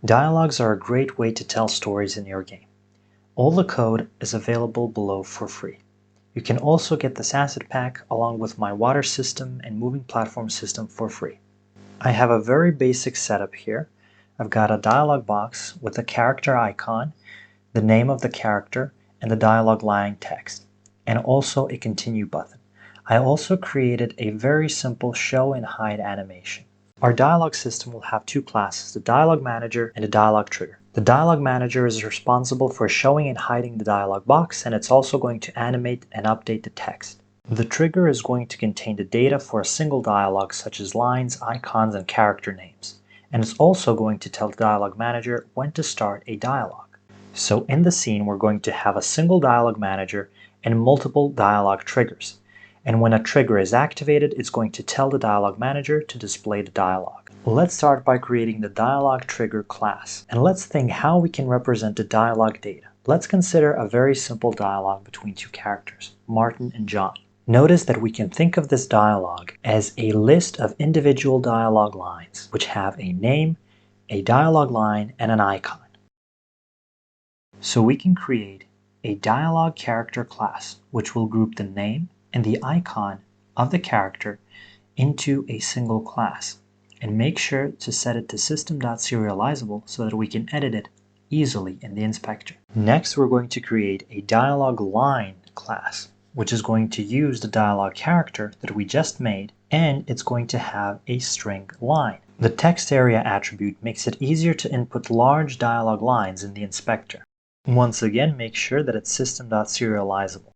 Dialogues are a great way to tell stories in your game. All the code is available below for free. You can also get this asset pack along with my water system and moving platform system for free. I have a very basic setup here. I've got a dialog box with a character icon, the name of the character, and the dialogue line text, and also a continue button. I also created a very simple show and hide animation. Our dialog system will have two classes, the Dialogue Manager and the Dialogue Trigger. The Dialogue Manager is responsible for showing and hiding the dialog box, and it's also going to animate and update the text. The trigger is going to contain the data for a single dialogue, such as lines, icons, and character names. And it's also going to tell the Dialogue Manager when to start a dialogue. So in the scene, we're going to have a single Dialogue Manager and multiple dialogue triggers. And when a trigger is activated, it's going to tell the Dialogue Manager to display the dialogue. Let's start by creating the Dialogue Trigger class. And let's think how we can represent the dialogue data. Let's consider a very simple dialogue between two characters, Martin and John. Notice that we can think of this dialogue as a list of individual dialogue lines, which have a name, a dialogue line, and an icon. So we can create a dialogue character class, which will group the name and the icon of the character into a single class, and make sure to set it to system.serializable so that we can edit it easily in the inspector. Next, we're going to create a dialogue line class, which is going to use the dialogue character that we just made, and it's going to have a string line. The text area attribute makes it easier to input large dialogue lines in the inspector. Once again, make sure that it's system.serializable.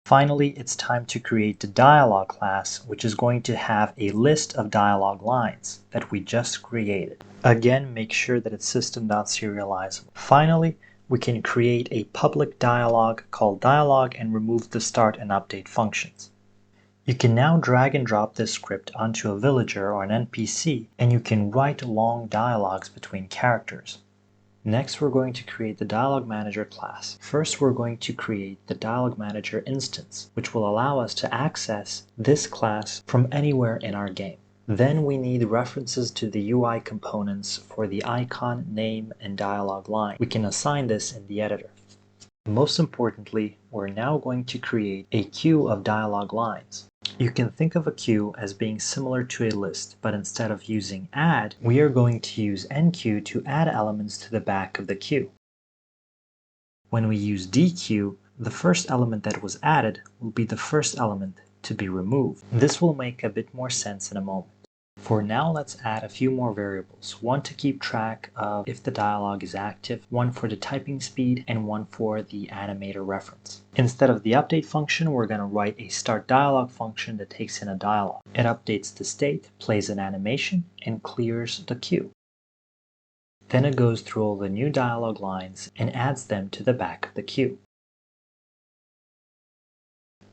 Finally, it's time to create the dialogue class, which is going to have a list of dialogue lines that we just created. Again, make sure that it's system.serializable. Finally, we can create a public dialogue called dialogue and remove the start and update functions. You can now drag and drop this script onto a villager or an NPC, and you can write long dialogues between characters. Next, we're going to create the Dialogue Manager class. First, we're going to create the Dialogue Manager instance, which will allow us to access this class from anywhere in our game. Then we need references to the UI components for the icon, name, and dialogue line. We can assign this in the editor. Most importantly, we're now going to create a queue of dialogue lines. You can think of a queue as being similar to a list, but instead of using add, we are going to use enqueue to add elements to the back of the queue. When we use dequeue, the first element that was added will be the first element to be removed. This will make a bit more sense in a moment. For now, let's add a few more variables, one to keep track of if the dialogue is active, one for the typing speed, and one for the animator reference. Instead of the update function, we're going to write a start dialogue function that takes in a dialogue. It updates the state, plays an animation, and clears the queue. Then it goes through all the new dialogue lines and adds them to the back of the queue.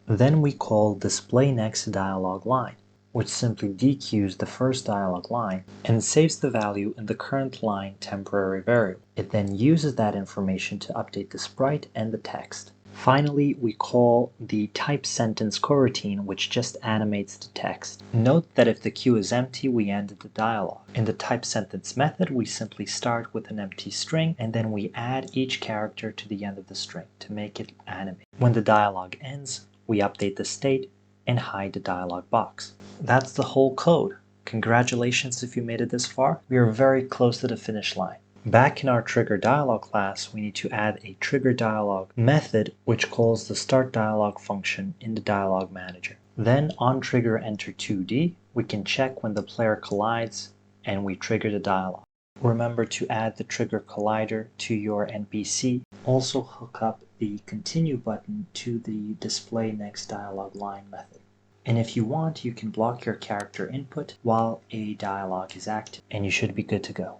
Then we call display next dialogue line, which simply dequeues the first dialogue line and saves the value in the current line temporary variable. It then uses that information to update the sprite and the text. Finally, we call the type sentence coroutine, which just animates the text. Note that if the queue is empty, we ended the dialogue. In the type sentence method, we simply start with an empty string, and then we add each character to the end of the string to make it animate. When the dialogue ends, we update the state and hide the dialog box. That's the whole code. Congratulations if you made it this far. We are very close to the finish line. Back in our trigger dialog class, we need to add a trigger dialog method which calls the start dialog function in the dialog manager. Then on trigger enter 2D, we can check when the player collides and we trigger the dialog. Remember to add the trigger collider to your NPC. Also hook up the continue button to the display next dialog line method. And if you want, you can block your character input while a dialogue is active, and you should be good to go.